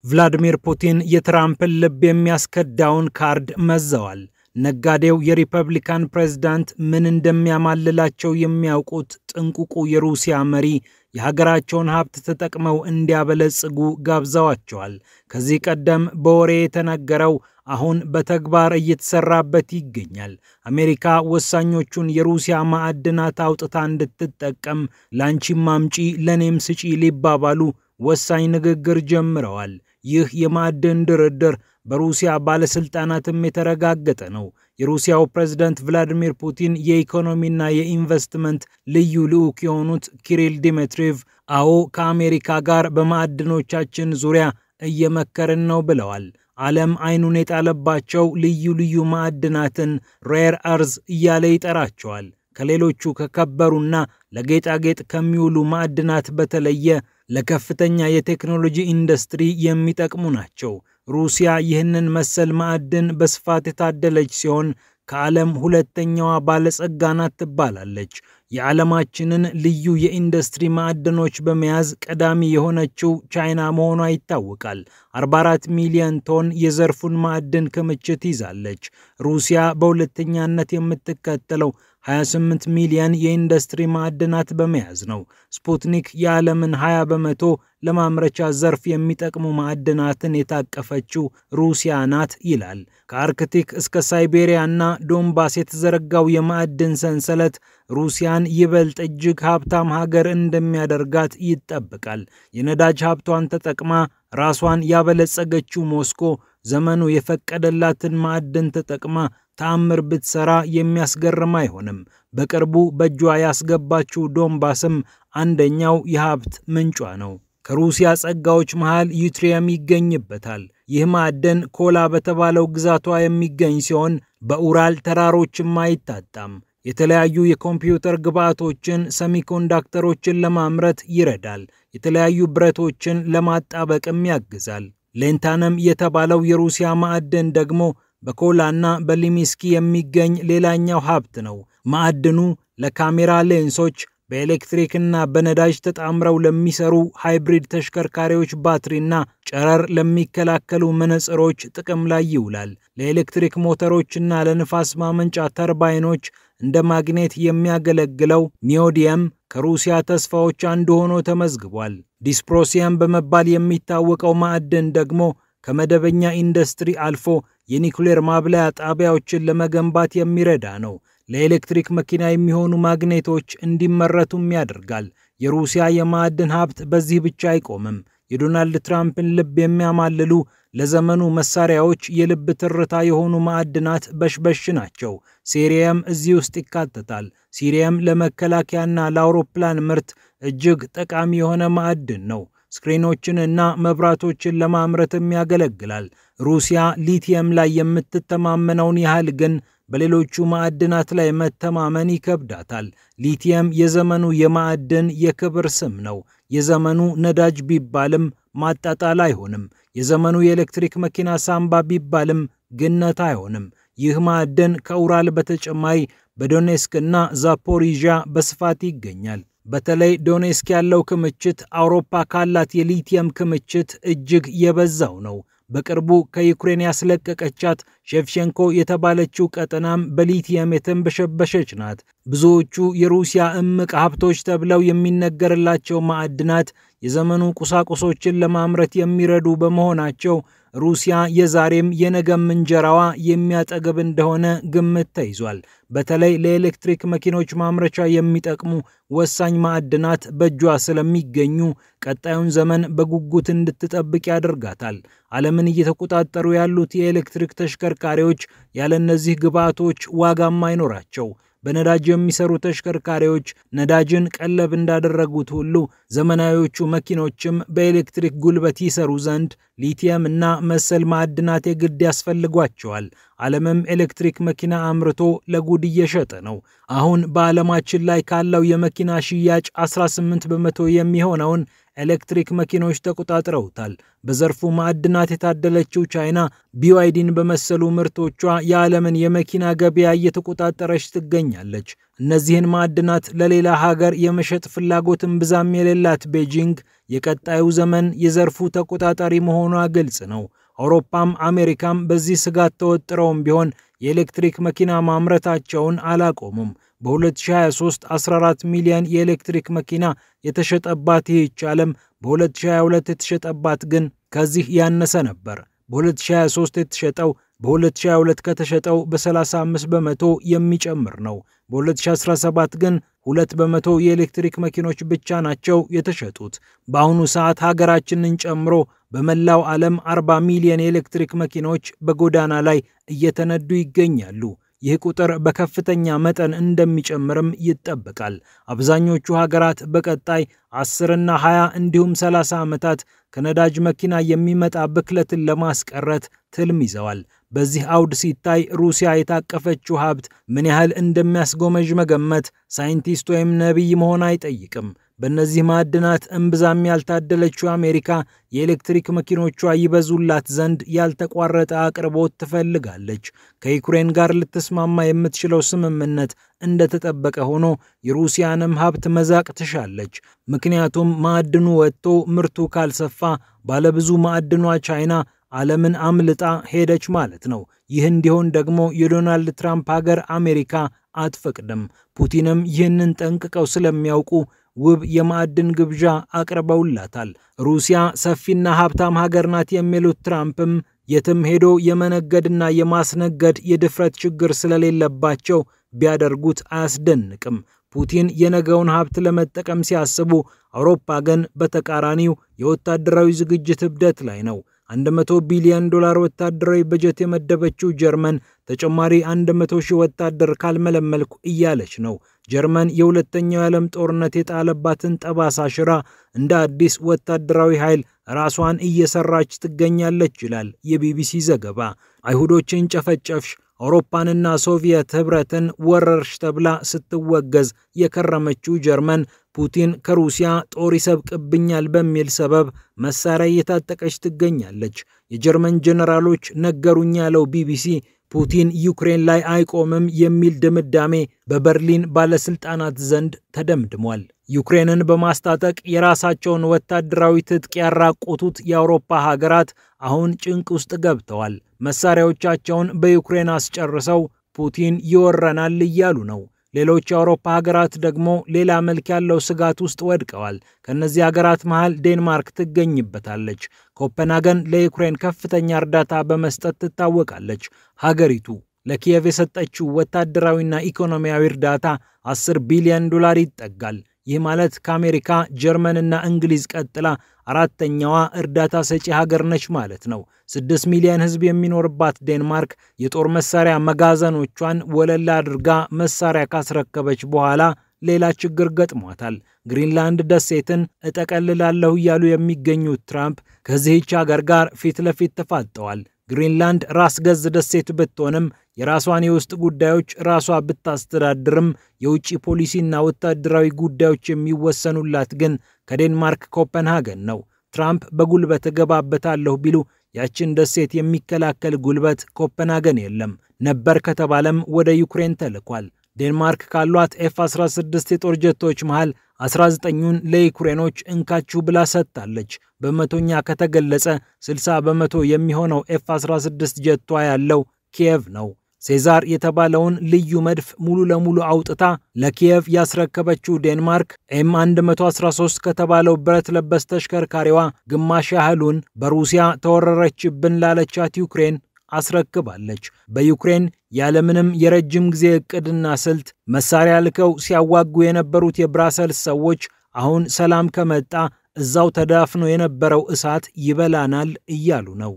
ቭላድሚር ፑቲን የትራምፕን ልብ የሚያስከዳውን ካርድ መዘዋል። ነጋዴው የሪፐብሊካን ፕሬዝዳንት ምን እንደሚያማልላቸው የሚያውቁት ጥንቁቁ የሩሲያ መሪ የሀገራቸውን ሀብት ተጠቅመው እንዲያበለጽጉ ጋብዘዋቸዋል። ከዚህ ቀደም በወሬ የተነገረው አሁን በተግባር እየተሰራበት ይገኛል። አሜሪካ ወሳኞቹን የሩሲያ ማዕድናት አውጥታ እንድትጠቀም ላንቺም አምጪ ለኔም ስጪ ሊባባሉ ወሳኝ ንግግር ጀምረዋል። ይህ የማዕድን ድርድር በሩሲያ ባለስልጣናትም የተረጋገጠ ነው። የሩሲያው ፕሬዝዳንት ቭላድሚር ፑቲን የኢኮኖሚና የኢንቨስትመንት ልዩ ልዑክ የሆኑት ኪሪል ዲሚትሪቭ አዎ ከአሜሪካ ጋር በማዕድኖቻችን ዙሪያ እየመከርን ነው ብለዋል። ዓለም አይኑን የጣለባቸው ልዩ ልዩ ማዕድናትን ሬር አርዝ እያለ ይጠራቸዋል። ከሌሎቹ ከከበሩና ለጌጣጌጥ ከሚውሉ ማዕድናት በተለየ ለከፍተኛ የቴክኖሎጂ ኢንዱስትሪ የሚጠቅሙ ናቸው። ሩሲያ ይህንን መሰል ማዕድን በስፋት የታደለች ሲሆን ከዓለም ሁለተኛዋ ባለጸጋ ናት ትባላለች። የዓለማችንን ልዩ የኢንዱስትሪ ማዕድኖች በመያዝ ቀዳሚ የሆነችው ቻይና መሆኗ ይታወቃል። 44 ሚሊዮን ቶን የዘርፉን ማዕድን ክምችት ይዛለች። ሩሲያ በሁለተኛነት የምትከተለው 28 ሚሊዮን የኢንዱስትሪ ማዕድናት በመያዝ ነው። ስፑትኒክ የዓለምን 20 በመቶ ለማምረቻ ዘርፍ የሚጠቅሙ ማዕድናትን የታቀፈችው ሩሲያ ናት ይላል። ከአርክቲክ እስከ ሳይቤሪያና ዶንባስ የተዘረጋው የማዕድን ሰንሰለት ሩሲያን ይበልጥ እጅግ ሀብታም ሀገር እንደሚያደርጋት ይጠበቃል። የነዳጅ ሀብቷን ተጠቅማ ራሷን ያበለጸገችው ሞስኮ ዘመኑ የፈቀደላትን ማዕድን ተጠቅማ ተአምር ብትሰራ የሚያስገርም አይሆንም። በቅርቡ በእጇ ያስገባችው ዶንባስም አንደኛው የሀብት ምንጯ ነው። ከሩሲያ ጸጋዎች መሃል ዩትሪየም ይገኝበታል። ይህ ማዕድን ኮላ በተባለው ግዛቷ የሚገኝ ሲሆን በኡራል ተራሮችም አይታጣም። የተለያዩ የኮምፒውተር ግብዓቶችን፣ ሰሚኮንዳክተሮችን ለማምረት ይረዳል። የተለያዩ ብረቶችን ለማጣበቅም ያግዛል። ሌንታነም የተባለው የሩሲያ ማዕድን ደግሞ በኮላና በሊሚስኪ የሚገኝ ሌላኛው ሀብት ነው። ማዕድኑ ለካሜራ ሌንሶች፣ በኤሌክትሪክና በነዳጅ ተጣምረው ለሚሰሩ ሃይብሪድ ተሽከርካሪዎች ባትሪና ጨረር ለሚከላከሉ መነጽሮች ጥቅም ላይ ይውላል። ለኤሌክትሪክ ሞተሮችና ለንፋስ ማመንጫ ተርባይኖች እንደ ማግኔት የሚያገለግለው ኒዮዲየም ከሩሲያ ተስፋዎች አንዱ ሆኖ ተመዝግቧል። ዲስፕሮሲየም በመባል የሚታወቀው ማዕድን ደግሞ ከመደበኛ ኢንዱስትሪ አልፎ የኒኩሌር ማብለያ ጣቢያዎችን ለመገንባት የሚረዳ ነው። ለኤሌክትሪክ መኪና የሚሆኑ ማግኔቶች እንዲመረቱም ያደርጋል። የሩሲያ የማዕድን ሀብት በዚህ ብቻ አይቆምም። የዶናልድ ትራምፕን ልብ የሚያማልሉ ለዘመኑ መሳሪያዎች የልብ ትርታ የሆኑ ማዕድናት በሽበሽ ናቸው። ሴሪየም እዚህ ውስጥ ይካተታል። ሴሪየም ለመከላከያና ለአውሮፕላን ምርት እጅግ ጠቃሚ የሆነ ማዕድን ነው። ስክሪኖችን እና መብራቶችን ለማምረትም ያገለግላል። ሩሲያ ሊቲየም ላይ የምትተማመነውን ያህል ግን በሌሎቹ ማዕድናት ላይ መተማመን ይከብዳታል። ሊቲየም የዘመኑ የማዕድን የክብር ስም ነው። የዘመኑ ነዳጅ ቢባልም ማጣጣል አይሆንም። የዘመኑ የኤሌክትሪክ መኪና ሳምባ ቢባልም ግነት አይሆንም። ይህ ማዕድን ከኡራል በተጨማሪ በዶኔስክና ዛፖሪዣ በስፋት ይገኛል። በተለይ ዶኔስክ ያለው ክምችት አውሮፓ ካላት የሊቲየም ክምችት እጅግ የበዛው ነው። በቅርቡ ከዩክሬን ያስለቀቀቻት ሼቭቼንኮ የተባለችው ቀጠናም በሊቲየም የተንበሸበሸች ናት። ብዙዎቹ የሩሲያ እምቅ ሀብቶች ተብለው የሚነገርላቸው ማዕድናት የዘመኑ ቁሳቁሶችን ለማምረት የሚረዱ በመሆናቸው ሩሲያ የዛሬም የነገም እንጀራዋ የሚያጠግብ እንደሆነ ግምት ተይዟል። በተለይ ለኤሌክትሪክ መኪኖች ማምረቻ የሚጠቅሙ ወሳኝ ማዕድናት በእጇ ስለሚገኙ ቀጣዩን ዘመን በጉጉት እንድትጠብቅ ያደርጋታል። ዓለምን እየተቆጣጠሩ ያሉት የኤሌክትሪክ ተሽከርካሪዎች ያለ እነዚህ ግብዓቶች ዋጋም አይኖራቸው። በነዳጅ የሚሰሩ ተሽከርካሪዎች ነዳጅን ቀለብ እንዳደረጉት ሁሉ ዘመናዊዎቹ መኪኖችም በኤሌክትሪክ ጉልበት ይሰሩ ዘንድ ሊቲየም እና መሰል ማዕድናት የግድ ያስፈልጓቸዋል። ዓለምም ኤሌክትሪክ መኪና አምርቶ ለጉድ እየሸጠ ነው። አሁን በዓለማችን ላይ ካለው የመኪና ሽያጭ 18 በመቶ የሚሆነውን ኤሌክትሪክ መኪኖች ተቆጣጥረውታል። በዘርፉ ማዕድናት የታደለችው ቻይና BYDን በመሰሉ ምርቶቿ የዓለምን የመኪና ገበያ እየተቆጣጠረች ትገኛለች። እነዚህን ማዕድናት ለሌላ ሀገር የመሸጥ ፍላጎትን ብዛም የሌላት ቤጂንግ የቀጣዩ ዘመን የዘርፉ ተቆጣጣሪ መሆኗ ግልጽ ነው። አውሮፓም አሜሪካም በዚህ ስጋት ተወጥረውም ቢሆን የኤሌክትሪክ መኪና ማምረታቸውን አላቆሙም። በ2023 14 ሚሊዮን የኤሌክትሪክ መኪና የተሸጠባት ይህች ዓለም በ2022 የተሸጠባት ግን ከዚህ ያነሰ ነበር። በ2023 የተሸጠው በ2022 ከተሸጠው በ35 በመቶ የሚጨምር ነው። በ2017 ግን 2 በመቶ የኤሌክትሪክ መኪኖች ብቻ ናቸው የተሸጡት። በአሁኑ ሰዓት ሀገራችንን ጨምሮ በመላው ዓለም 40 ሚሊዮን የኤሌክትሪክ መኪኖች በጎዳና ላይ እየተነዱ ይገኛሉ። ይህ ቁጥር በከፍተኛ መጠን እንደሚጨምርም ይጠበቃል። አብዛኞቹ ሀገራት በቀጣይ 10 እና 20 እንዲሁም 30 ዓመታት ከነዳጅ መኪና የሚመጣ ብክለትን ለማስቀረት ትልም ይዘዋል። በዚህ አውድ ሲታይ ሩሲያ የታቀፈችው ሀብት ምን ያህል እንደሚያስጎመዥ መገመት ሳይንቲስት ወይም ነቢይ መሆን አይጠይቅም። በእነዚህ ማዕድናት እምብዛም ያልታደለችው አሜሪካ የኤሌክትሪክ መኪኖቿ ይበዙላት ዘንድ ያልተቋረጠ አቅርቦት ትፈልጋለች። ከዩክሬን ጋር ልትስማማ የምትችለው ስምምነት እንደተጠበቀ ሆኖ የሩሲያንም ሀብት መዛቅ ትሻለች። ምክንያቱም ማዕድኑ ወጥቶ ምርቱ ካልሰፋ ባለብዙ ማዕድኗ ቻይና ዓለምን አምልጣ ሄደች ማለት ነው። ይህ እንዲሆን ደግሞ የዶናልድ ትራምፕ ሀገር አሜሪካ አትፈቅድም። ፑቲንም ይህንን ጠንቅቀው ስለሚያውቁ ውብ የማዕድን ግብዣ አቅርበውላታል። ሩሲያ ሰፊና ሀብታም ሀገር ናት የሚሉት ትራምፕም የትም ሄዶ የመነገድና የማስነገድ የድፍረት ችግር ስለሌለባቸው ቢያደርጉት አያስደንቅም። ፑቲን የነገውን ሀብት ለመጠቀም ሲያስቡ፣ አውሮፓ ግን በተቃራኒው የወታደራዊ ዝግጅት እብደት ላይ ነው። 100 ቢሊዮን ዶላር ወታደራዊ በጀት የመደበችው ጀርመን ተጨማሪ 100 ሺህ ወታደር ካልመለመልኩ እያለች ነው። ጀርመን የሁለተኛው የዓለም ጦርነት የጣለባትን ጠባሳ ሽራ እንደ አዲስ ወታደራዊ ኃይል ራሷን እየሰራች ትገኛለች ይላል የቢቢሲ ዘገባ። አይሁዶችን ጨፈጨፍሽ፣ አውሮፓንና ሶቪየት ህብረትን ወረርሽ ተብላ ስትወገዝ የከረመችው ጀርመን ፑቲን ከሩሲያ ጦር ይሰብቅብኛል በሚል ሰበብ መሳሪያ እየታጠቀች ትገኛለች። የጀርመን ጀነራሎች ነገሩኝ ያለው ቢቢሲ ፑቲን ዩክሬን ላይ አይቆምም የሚል ድምዳሜ በበርሊን ባለስልጣናት ዘንድ ተደምድሟል። ዩክሬንን በማስታጠቅ የራሳቸውን ወታደራዊ ትጥቅ ያራቆቱት የአውሮፓ ሀገራት አሁን ጭንቅ ውስጥ ገብተዋል። መሳሪያዎቻቸውን በዩክሬን አስጨርሰው ፑቲን ይወረናል እያሉ ነው። ሌሎች የአውሮፓ ሀገራት ደግሞ ሌላ መልክ ያለው ስጋት ውስጥ ወድቀዋል። ከነዚህ ሀገራት መሃል ዴንማርክ ትገኝበታለች። ኮፐንሃገን ለዩክሬን ከፍተኛ እርዳታ በመስጠት ትታወቃለች። ሀገሪቱ ለኪየቭ የሰጠችው ወታደራዊና ኢኮኖሚያዊ እርዳታ 10 ቢሊዮን ዶላር ይጠጋል። ይህ ማለት ከአሜሪካ፣ ጀርመንና እንግሊዝ ቀጥላ አራተኛዋ እርዳታ ሰጪ ሀገር ነች ማለት ነው። 6 ሚሊዮን ሕዝብ የሚኖርባት ዴንማርክ የጦር መሳሪያ መጋዘኖቿን ወለል አድርጋ መሳሪያ ካስረከበች በኋላ ሌላ ችግር ገጥሟታል። ግሪንላንድ ደሴትን እጠቀልላለሁ እያሉ የሚገኙት ትራምፕ ከዚህች ሀገር ጋር ፊት ለፊት ተፋጠዋል። ግሪንላንድ ራስ ገዝ ደሴት ብትሆንም የራሷን የውስጥ ጉዳዮች ራሷ ብታስተዳድርም የውጭ ፖሊሲና ወታደራዊ ጉዳዮች የሚወሰኑላት ግን ከዴንማርክ ኮፐንሃገን ነው። ትራምፕ በጉልበት እገባበታለሁ ቢሉ ያችን ደሴት የሚከላከል ጉልበት ኮፐንሃገን የለም። ነበር ከተባለም ወደ ዩክሬን ተልኳል። ዴንማርክ ካሏት F-16 የጦር ጀቶች መሃል 19ኙን ለዩክሬኖች እንካችሁ ብላ ሰጥታለች። በመቶኛ ከተገለጸ 60 በመቶ የሚሆነው F-16 ጀቷ ያለው ኪየቭ ነው። ሴዛር የተባለውን ልዩ መድፍ ሙሉ ለሙሉ አውጥታ ለኪየቭ ያስረከበችው ዴንማርክ M113 ከተባለው ብረት ለበስ ተሽከርካሪዋ ግማሽ ያህሉን በሩሲያ ተወረረችብን ላለቻት ዩክሬን አስረክባለች። በዩክሬን ያለምንም የረጅም ጊዜ እቅድና ስልት መሳሪያ ልከው ሲያዋጉ የነበሩት የብራሰልስ ሰዎች አሁን ሰላም ከመጣ እዛው ተዳፍኖ የነበረው እሳት ይበላናል እያሉ ነው።